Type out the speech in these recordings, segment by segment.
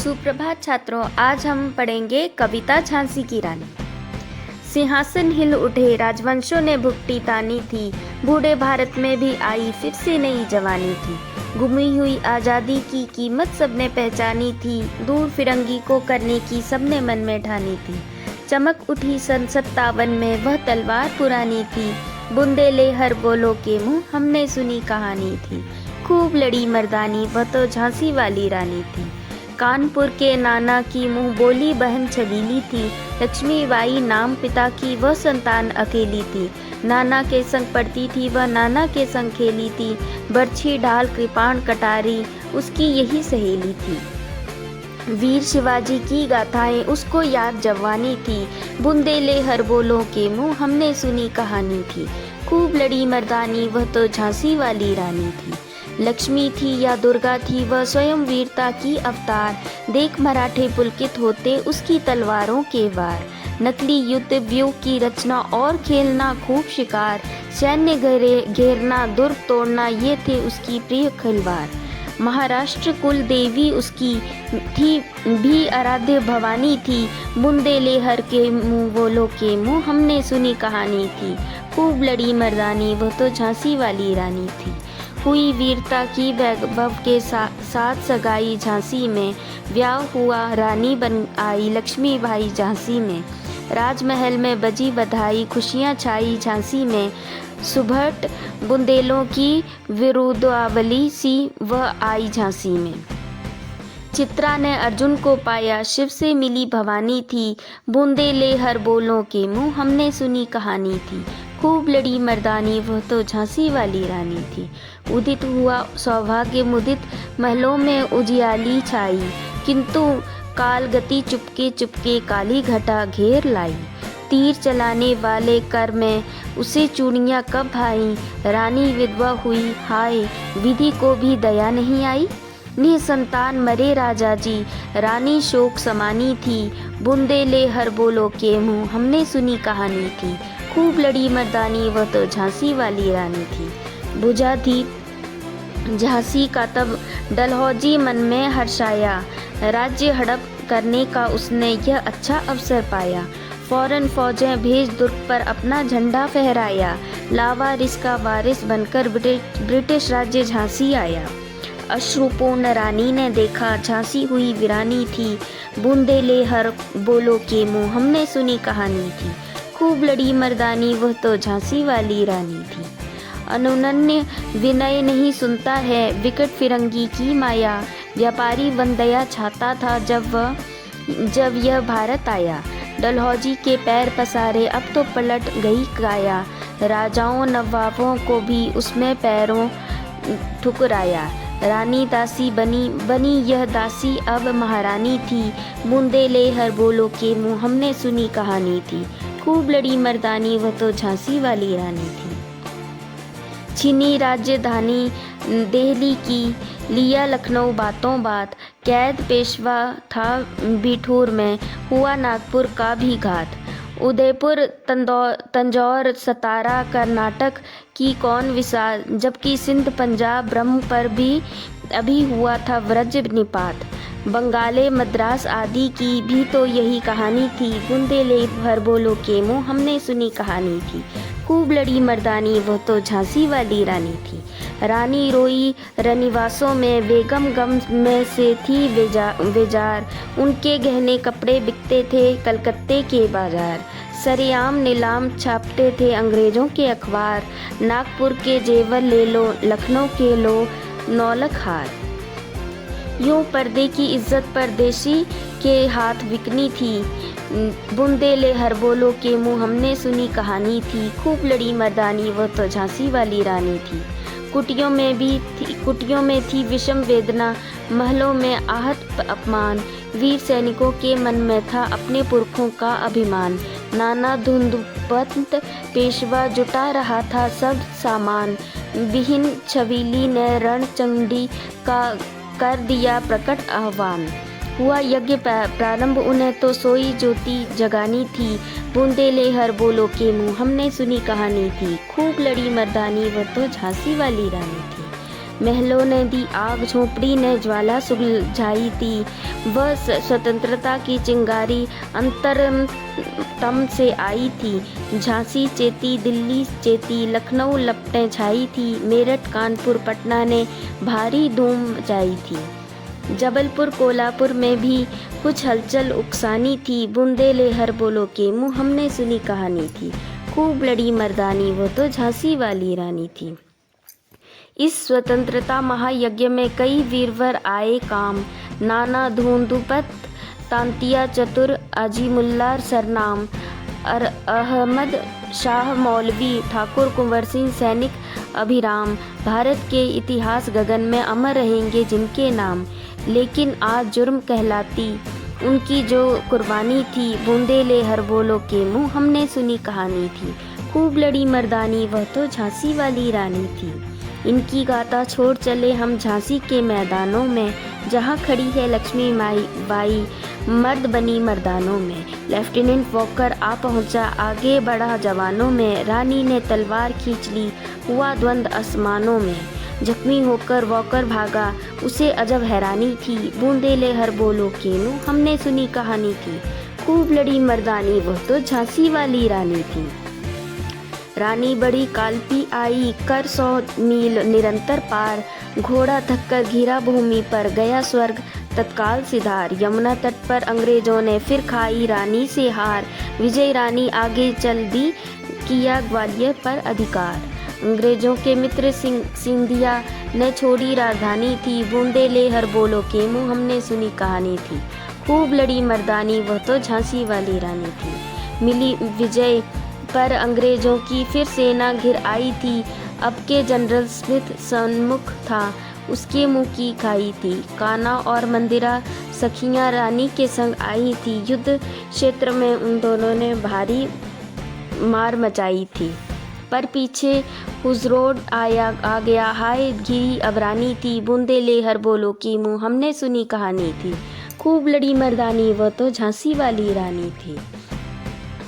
सुप्रभात छात्रों, आज हम पढ़ेंगे कविता झांसी की रानी। सिंहासन हिल उठे, राजवंशों ने भुगती तानी थी, बूढ़े भारत में भी आई फिर से नई जवानी थी। गुमी हुई आज़ादी की कीमत सबने पहचानी थी, दूर फिरंगी को करने की सबने मन में ठानी थी। चमक उठी सन 57 में वह तलवार पुरानी थी, बुंदेले हर बोलो के मुँह हमने सुनी कहानी थी। खूब लड़ी मर्दानी वह तो झांसी वाली रानी थी। कानपुर के नाना की मुँह बोली बहन छबीली थी, लक्ष्मीबाई नाम पिता की वह संतान अकेली थी। नाना के संग पढ़ती थी वह, नाना के संग खेली थी, बरछी ढाल कृपाण कटारी उसकी यही सहेली थी। वीर शिवाजी की गाथाएं उसको याद जवानी थी, बुंदेले हर बोलों के मुँह हमने सुनी कहानी थी। खूब लड़ी मर्दानी वह तो झांसी वाली रानी थी। लक्ष्मी थी या दुर्गा थी वह स्वयं वीरता की अवतार, देख मराठे पुलकित होते उसकी तलवारों के वार। नकली युद्ध व्यूह की रचना और खेलना खूब शिकार, सैन्य घेरना दुर्ग तोड़ना ये थे उसकी प्रिय खिलवाड़। महाराष्ट्र कुल देवी उसकी थी भी आराध्य भवानी थी, बुंदेले हर के मुँह बोलो के मुँह हमने सुनी कहानी थी। खूब लड़ी मर्दानी वह तो झांसी वाली रानी थी। हुई वीरता की वैभव के साथ सगाई झांसी में, ब्याह हुआ रानी बन आई लक्ष्मीबाई झांसी में। राजमहल में बजी बधाई खुशियाँ छाई झांसी में, सुभट बुंदेलों की विरुद्धावली सी वह आई झांसी में। चित्रा ने अर्जुन को पाया शिव से मिली भवानी थी, बुंदेले हर बोलों के मुँह हमने सुनी कहानी थी। खूब लड़ी मर्दानी वह तो झांसी वाली रानी थी। उदित हुआ सौभाग्य मुदित महलों में उजियाली छाई, किंतु काल गति चुपके चुपके काली घटा घेर लाई। तीर चलाने वाले कर में उसे चूड़ियाँ कब भाई, रानी विधवा हुई हाय विधि को भी दया नहीं आई। निसंतान मरे राजा जी, रानी शोक समानी थी, बुंदेले हर बोलो के मुँह हमने सुनी कहानी थी। खूब लड़ी मर्दानी वह तो झांसी वाली रानी थी। बुझा थी झांसी का तब डलहौजी मन में हर्षाया, राज्य हड़प करने का उसने यह अच्छा अवसर पाया। फौरन फौजें भेज दुर्ग पर अपना झंडा फहराया, लावारिस का वारिस बनकर ब्रिटिश राज्य झांसी आया। अश्रुपूर्ण रानी ने देखा झांसी हुई वीरानी थी, बुंदेले हर बोलो के मुँह हमने सुनी कहानी थी। खूब लड़ी मर्दानी वह तो झांसी वाली रानी थी। अनुनन्य विनय नहीं सुनता है विकट फिरंगी की माया, व्यापारी वंदया चाहता था जब यह भारत आया। डलहौजी के पैर पसारे अब तो पलट गई काया, राजाओं नवाबों को भी उसमें पैरों ठुकराया। रानी दासी बनी यह दासी अब महारानी थी, बुंदेले हर बोलो के मुँह हमने सुनी कहानी थी। खूब लड़ी मर्दानी वह तो झांसी वाली रानी थी। छीनी राजधानी दिल्ली की, लिया लखनऊ बातों बात, कैद पेशवा था बिठूर में, हुआ नागपुर का भी घात। उदयपुर तंजौर सतारा कर्नाटक की कौन विसार, जबकि सिंध पंजाब ब्रह्म पर भी अभी हुआ था व्रज निपात। बंगाले मद्रास आदि की भी तो यही कहानी थी, बुंदेले हर बोलो के मुँह हमने सुनी कहानी थी। खूब लड़ी मर्दानी वह तो झांसी वाली रानी थी। रानी रोई रनिवासों में, बेगम गम में से थी बेजार, उनके गहने कपड़े बिकते थे कलकत्ते के बाजार। सरेआम नीलाम छापते थे अंग्रेज़ों के अखबार, नागपुर के जेवर ले लो लखनऊ के लो नौलख हार। यूँ पर्दे की इज्जत परदेशी के हाथ बिकनी थी, बुंदेले हर बोलो के मुँह हमने सुनी कहानी थी। खूब लड़ी मर्दानी वह तो झांसी वाली रानी थी। कुटियों में थी विषम वेदना, महलों में आहत अपमान, वीर सैनिकों के मन में था अपने पुरखों का अभिमान। नाना धुंधपंत पेशवा जुटा रहा था सब सामान, विहीन छबीली ने रणचंडी का कर दिया प्रकट आह्वान। हुआ यज्ञ प्रारंभ उन्हें तो सोई ज्योति जगानी थी, बुंदेले हर बोलो के मुँह हमने सुनी कहानी थी। खूब लड़ी मर्दानी वह तो झांसी वाली रानी थी। महलों ने दी आग, झोंपड़ी ने ज्वाला सुलझाई थी। वह स्वतंत्रता की चिंगारी अंतरतम से आई थी। झांसी चेती, दिल्ली चेती, लखनऊ लपटें छाई थी। मेरठ, कानपुर, पटना ने भारी धूम मचाई थी। जबलपुर, कोल्हापुर में भी कुछ हलचल उकसानी थी। बुंदेलहर बोलो के मुँह हमने सुनी कहानी थी। खूब लड़ी मर्दानी, वो तो झांसी वाली रानी थी। इस स्वतंत्रता महायज्ञ में कई वीरवर आए काम। नाना धूंदुपत, तांतिया चतुर, अजीमुल्ला सरनाम, अहमद शाह मौलवी, ठाकुर कुंवर सिंह सैनिक अभिराम। भारत के इतिहास गगन में अमर रहेंगे जिनके नाम। लेकिन आज जुर्म कहलाती उनकी जो कुर्बानी थी। बुंदेलहर बोलो के मुँह हमने सुनी कहानी थी। खूब लड़ी मर्दानी, वह तो झांसी वाली रानी थी। इनकी गाथा छोड़ चले हम झांसी के मैदानों में, जहाँ खड़ी है लक्ष्मी बाई मर्द बनी मर्दानों में। लेफ्टिनेंट वॉकर आ पहुँचा, आगे बढ़ा जवानों में। रानी ने तलवार खींच ली, हुआ द्वंद आसमानों में। जख्मी होकर वॉकर भागा, उसे अजब हैरानी थी। बुंदेलहर बोलो के मुँह हमने सुनी कहानी थी। खूब लड़ी मर्दानी, वह तो झांसी वाली रानी थी। रानी बड़ी कालपी आई, कर 100 मील निरंतर पार। घोड़ा थककर घिरा भूमि पर, गया स्वर्ग तत्काल सिधार। यमुना तट पर अंग्रेजों ने फिर खाई रानी से हार। विजय रानी आगे चल दी, किया ग्वालियर पर अधिकार। अंग्रेजों के मित्र सिंधिया ने छोड़ी राजधानी थी। बुंदेलहर बोलो के मुँह हमने सुनी कहानी थी। खूब लड़ी मर्दानी, वह तो झांसी वाली रानी थी। मिली विजय पर अंग्रेजों की फिर सेना घिर आई थी। अब के जनरल स्मिथ सन्मुख था, उसके मुंह की खाई थी। कान्हा और मंदिरा सखियां रानी के संग आई थी। युद्ध क्षेत्र में उन दोनों ने भारी मार मचाई थी। पर पीछे हुजरोड आ गया, हाय घिरी अब रानी थी। बुंदेलहर बोलो की मुँह हमने सुनी कहानी थी। खूब लड़ी मर्दानी, वह तो झांसी वाली रानी थी।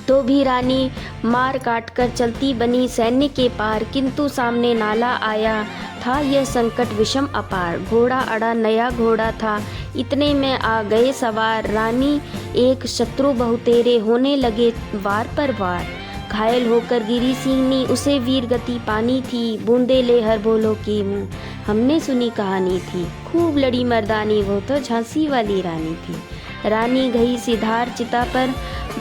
तो भी रानी मार काट कर चलती बनी सैन्य के पार। किंतु सामने नाला आया था यह संकट विषम अपार। घोड़ा अड़ा, नया घोड़ा था, इतने में आ गए सवार। रानी एक शत्रु बहुतेरे, होने लगे वार पर वार। घायल होकर गिरी सिंहनी, उसे वीर गति पानी थी। बुंदेलहर बोलो की मुँह हमने सुनी कहानी थी। खूब लड़ी मर्दानी, वो तो झांसी वाली रानी थी। रानी गई सिधार चिता पर,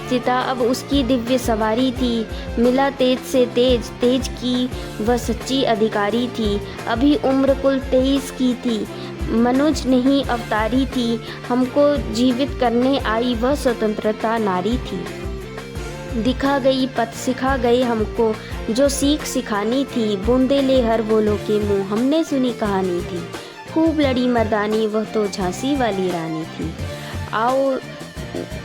चिता अब उसकी दिव्य सवारी थी। मिला तेज से तेज, तेज की वह सच्ची अधिकारी थी। अभी उम्र कुल 23 की थी, मनुज नहीं अवतारी थी। हमको जीवित करने आई वह स्वतंत्रता नारी थी। दिखा गई पथ, सिखा गए हमको जो सीख सिखानी थी। बुंदेलहर बोलो के मुँह हमने सुनी कहानी थी। खूब लड़ी मर्दानी, वह तो झांसी वाली रानी थी। आओ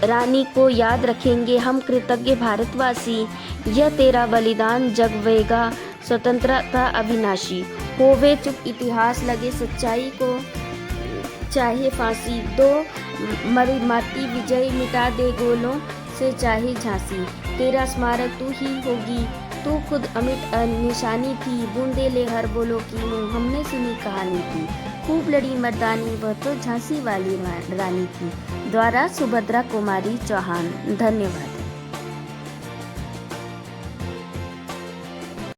रानी को याद रखेंगे हम कृतज्ञ भारतवासी। यह तेरा बलिदान जगवेगा स्वतंत्रता अविनाशी। होवे चुप इतिहास, लगे सच्चाई को चाहे फांसी। दो मरुमाती विजय, मिटा दे गोलों से चाहे झांसी। तेरा स्मारक तू ही होगी, तू खुद अमिट निशानी थी। बुंदेलहर बोलो की मुँह हमने सुनी कहानी थी। खूब लड़ी मर्दानी, वह तो झांसी वाली रानी थी। द्वारा सुभद्रा कुमारी चौहान। धन्यवाद।